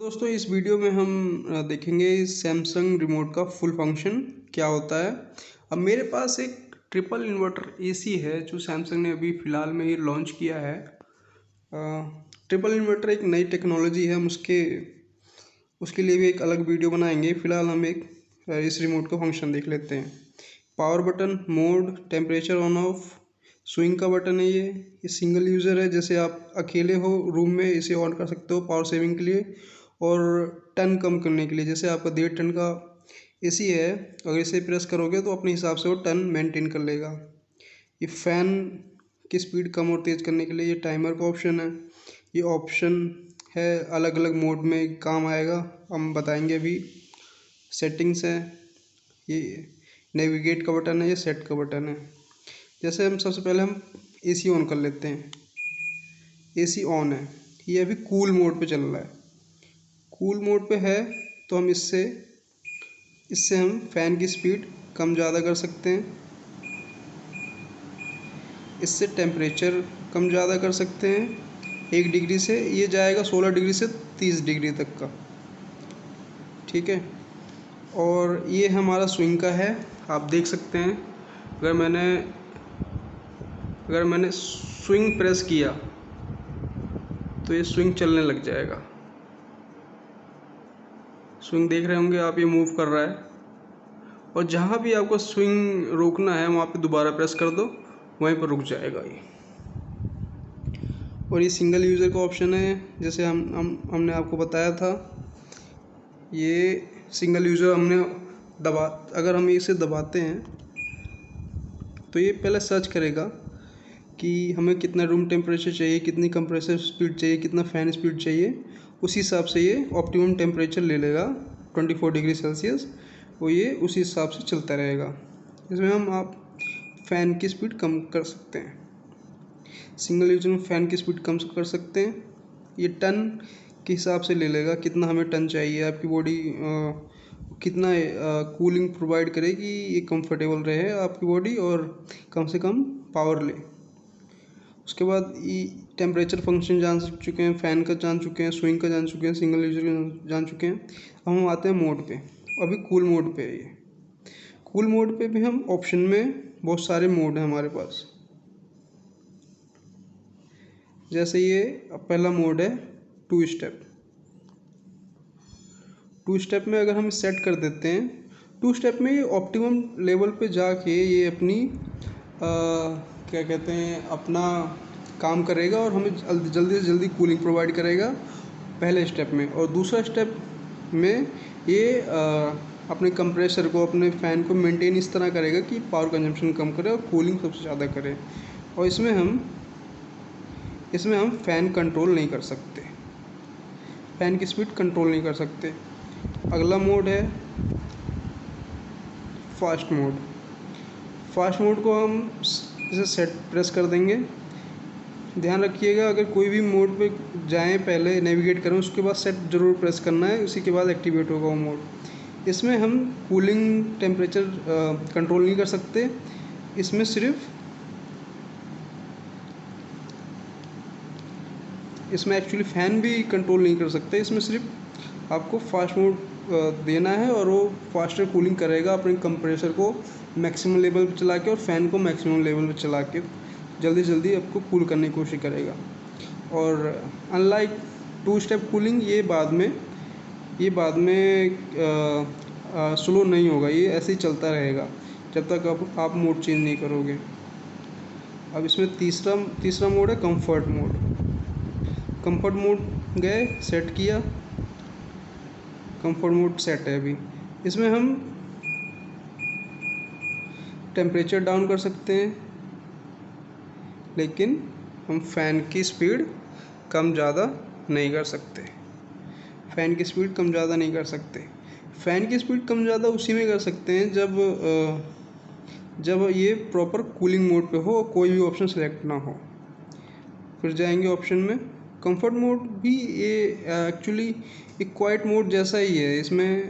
दोस्तों इस वीडियो में हम देखेंगे सैमसंग रिमोट का फुल फंक्शन क्या होता है। अब मेरे पास एक ट्रिपल इन्वर्टर एसी है जो सैमसंग ने अभी फ़िलहाल में ही लॉन्च किया है। ट्रिपल इन्वर्टर एक नई टेक्नोलॉजी है, हम उसके लिए भी एक अलग वीडियो बनाएंगे। फ़िलहाल हम इस रिमोट का फंक्शन देख लेते हैं। Power button, mode, temperature on off, swing का बटन है। ये सिंगल यूज़र है, जैसे आप अकेले हो रूम में इसे ऑन कर सकते हो पावर सेविंग के लिए, और टन कम करने के लिए। जैसे आपका 1.5 टन का एसी है, अगर इसे प्रेस करोगे तो अपने हिसाब से वो टन मेंटेन कर लेगा। ये फ़ैन की स्पीड कम और तेज़ करने के लिए ये टाइमर का ऑप्शन है। ये ऑप्शन है, अलग अलग मोड में काम आएगा, हम बताएंगे अभी। सेटिंग्स है, ये नेविगेट का बटन है, ये सेट का बटन है। जैसे हम सबसे पहले हम एसी ऑन कर लेते हैं। एसी ऑन है, ये अभी कूल मोड पे चल रहा है। कूल मोड पे है तो हम इससे हम फ़ैन की स्पीड कम ज़्यादा कर सकते हैं। इससे टेम्परेचर कम ज़्यादा कर सकते हैं। 1 डिग्री से ये जाएगा 16 डिग्री से 30 डिग्री तक का, ठीक है। और ये हमारा स्विंग का है, आप देख सकते हैं। अगर मैंने स्विंग प्रेस किया तो ये स्विंग चलने लग जाएगा। स्विंग देख रहे होंगे आप, ये मूव कर रहा है। और जहाँ भी आपको स्विंग रोकना है वहाँ पे दोबारा प्रेस कर दो, वहीं पर रुक जाएगा ये। और ये सिंगल यूज़र का ऑप्शन है, जैसे हमने आपको बताया था। ये सिंगल यूज़र अगर हम इसे दबाते हैं तो ये पहले सर्च करेगा कि हमें कितना रूम टेम्परेचर चाहिए, कितनी कंप्रेसर स्पीड चाहिए, कितना फ़ैन स्पीड चाहिए। उसी हिसाब से ये ऑप्टिमम टेम्परेचर ले लेगा 24 डिग्री सेल्सियस। वो ये उसी हिसाब से चलता रहेगा। इसमें आप फ़ैन की स्पीड कम कर सकते हैं। सिंगल यूज़र में फ़ैन की स्पीड कम कर सकते हैं। ये टन के हिसाब से ले लेगा, कितना हमें टन चाहिए। आपकी बॉडी कितना कूलिंग प्रोवाइड करेगी, ये कंफर्टेबल रहे आपकी बॉडी और कम से कम पावर ले। उसके बाद ये टेम्परेचर फंक्शन जान चुके हैं, फ़ैन का जान चुके हैं, स्विंग का जान चुके हैं, सिंगल यूज़र का जान चुके हैं। अब हम आते हैं मोड पे। अभी कूल मोड पे है। ये कूल मोड पे भी हम ऑप्शन में बहुत सारे मोड हैं हमारे पास। जैसे ये पहला मोड है 2 स्टेप। 2 स्टेप में अगर हम सेट कर देते हैं, 2 स्टेप में ये ऑप्टिमम लेवल पे जाके ये अपनी क्या कहते हैं, अपना काम करेगा और हमें जल्दी से जल्दी कूलिंग प्रोवाइड करेगा पहले स्टेप में। और दूसरा स्टेप में ये अपने कंप्रेसर को, अपने फ़ैन को मेंटेन इस तरह करेगा कि पावर कंजम्पशन कम करे और कूलिंग सबसे ज़्यादा करे। और इसमें हम फ़ैन कंट्रोल नहीं कर सकते, फ़ैन की स्पीड कंट्रोल नहीं कर सकते। अगला मोड है फास्ट मोड। फास्ट मोड को हम इसे सेट प्रेस कर देंगे। ध्यान रखिएगा, अगर कोई भी मोड पे जाएं पहले नेविगेट करें, उसके बाद सेट ज़रूर प्रेस करना है, उसी के बाद एक्टिवेट होगा वो मोड। इसमें हम कूलिंग टेम्परेचर कंट्रोल नहीं कर सकते। इसमें एक्चुअली फ़ैन भी कंट्रोल नहीं कर सकते। इसमें सिर्फ आपको फास्ट मोड देना है और वो फास्टर कूलिंग करेगा, अपने कंप्रेसर को मैक्सिमम लेवल पे चला के और फ़ैन को मैक्सिमम लेवल पे चला के जल्दी से जल्दी आपको कूल करने की कोशिश करेगा। और अनलाइक 2 स्टेप कूलिंग, ये बाद में स्लो नहीं होगा, ये ऐसे ही चलता रहेगा जब तक आप मोड चेंज नहीं करोगे। अब इसमें तीसरा मोड है कंफर्ट मोड। कंफर्ट मोड गए, सेट किया, कंफर्ट मोड सेट है अभी। इसमें हम टेम्परेचर डाउन कर सकते हैं, लेकिन हम फ़ैन की स्पीड कम ज़्यादा नहीं कर सकते। फ़ैन की स्पीड कम ज़्यादा नहीं कर सकते। फ़ैन की स्पीड कम ज़्यादा उसी में कर सकते हैं जब ये प्रॉपर कूलिंग मोड पे हो, कोई भी ऑप्शन सेलेक्ट ना हो। फिर जाएंगे ऑप्शन में। कंफर्ट मोड भी ये एक्चुअली एक क्वाइट मोड जैसा ही है। इसमें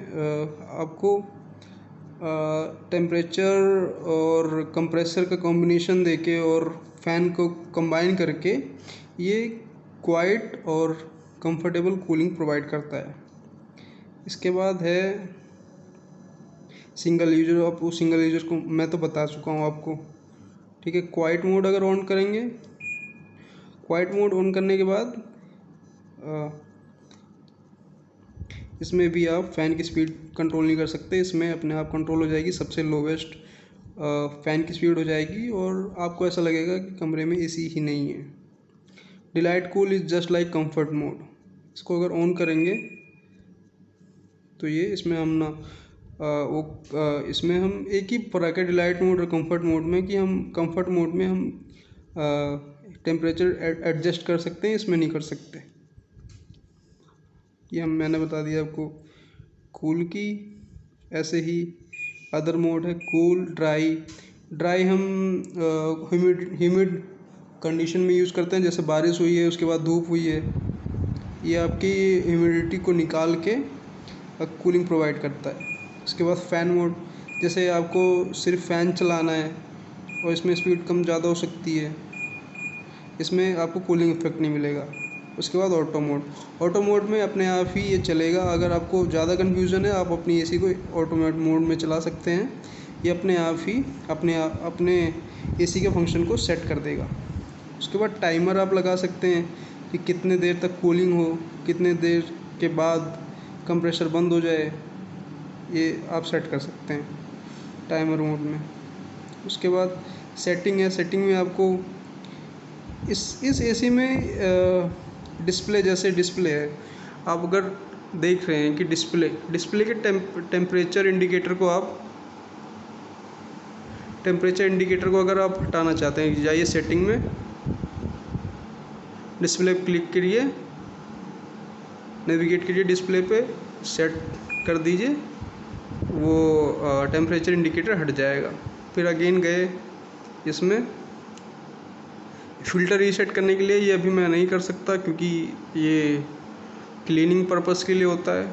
आपको टेम्परेचर और कंप्रेसर का कॉम्बिनेशन देके और फ़ैन को कंबाइन करके ये क्वाइट और कंफर्टेबल कूलिंग प्रोवाइड करता है। इसके बाद है सिंगल यूजर। आप उस सिंगल यूजर को मैं तो बता चुका हूँ आपको, ठीक है। क्वाइट मोड अगर ऑन करेंगे, क्वाइट मोड ऑन करने के बाद इसमें भी आप फ़ैन की स्पीड कंट्रोल नहीं कर सकते, इसमें अपने आप कंट्रोल हो जाएगी, सबसे लोवेस्ट फ़ैन की स्पीड हो जाएगी और आपको ऐसा लगेगा कि कमरे में एसी ही नहीं है। Delight cool is just like comfort mode. इसको अगर ऑन करेंगे तो ये इसमें हम ना इसमें हम एक ही फर्क है डिलाइट मोड और कंफर्ट मोड में, कि हम कंफर्ट मोड में हम टेम्परेचर एडजस्ट कर सकते हैं, इसमें नहीं कर सकते। ये मैंने बता दिया आपको कूल की। ऐसे ही अदर मोड है कूल, ड्राई हम ह्यूमिड कंडीशन में यूज़ करते हैं, जैसे बारिश हुई है उसके बाद धूप हुई है, ये आपकी ह्यूमिडिटी को निकाल के कूलिंग प्रोवाइड करता है। उसके बाद फ़ैन मोड, जैसे आपको सिर्फ फ़ैन चलाना है और इसमें स्पीड कम ज़्यादा हो सकती है, इसमें आपको कूलिंग इफेक्ट नहीं मिलेगा। उसके बाद ऑटो मोड में अपने आप ही ये चलेगा। अगर आपको ज़्यादा कन्फ्यूज़न है, आप अपनी एसी को ऑटोमेट मोड में चला सकते हैं, ये अपने आप ही अपने एसी के फंक्शन को सेट कर देगा। उसके बाद टाइमर आप लगा सकते हैं कि कितने देर तक कूलिंग हो, कितने देर के बाद कंप्रेसर बंद हो जाए, ये आप सेट कर सकते हैं टाइमर मोड में। उसके बाद सेटिंग है, सेटिंग में आपको इस एसी में डिस्प्ले, जैसे डिस्प्ले है, आप अगर देख रहे हैं कि डिस्प्ले के टेम्परेचर इंडिकेटर को अगर आप हटाना चाहते हैं, जाइए सेटिंग में, डिस्प्ले क्लिक करिए, नेविगेट करिए डिस्प्ले पे, सेट कर दीजिए, वो टेम्परेचर इंडिकेटर हट जाएगा। फिर अगेन गए इसमें फ़िल्टर रीसेट करने के लिए, ये अभी मैं नहीं कर सकता क्योंकि ये क्लीनिंग पर्पस के लिए होता है।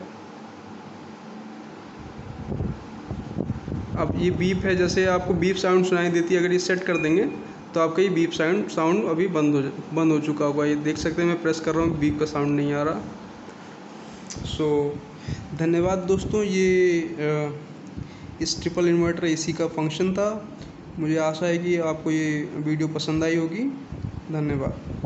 अब ये बीप है, जैसे आपको बीप साउंड सुनाई देती है, अगर ये सेट कर देंगे तो आपका ये बीप साउंड अभी बंद हो चुका होगा। ये देख सकते हैं, मैं प्रेस कर रहा हूँ, बीप का साउंड नहीं आ रहा। सो धन्यवाद दोस्तों, ये इस ट्रिपल इन्वर्टर एसी का फंक्शन था। मुझे आशा है कि आपको ये वीडियो पसंद आई होगी। धन्यवाद।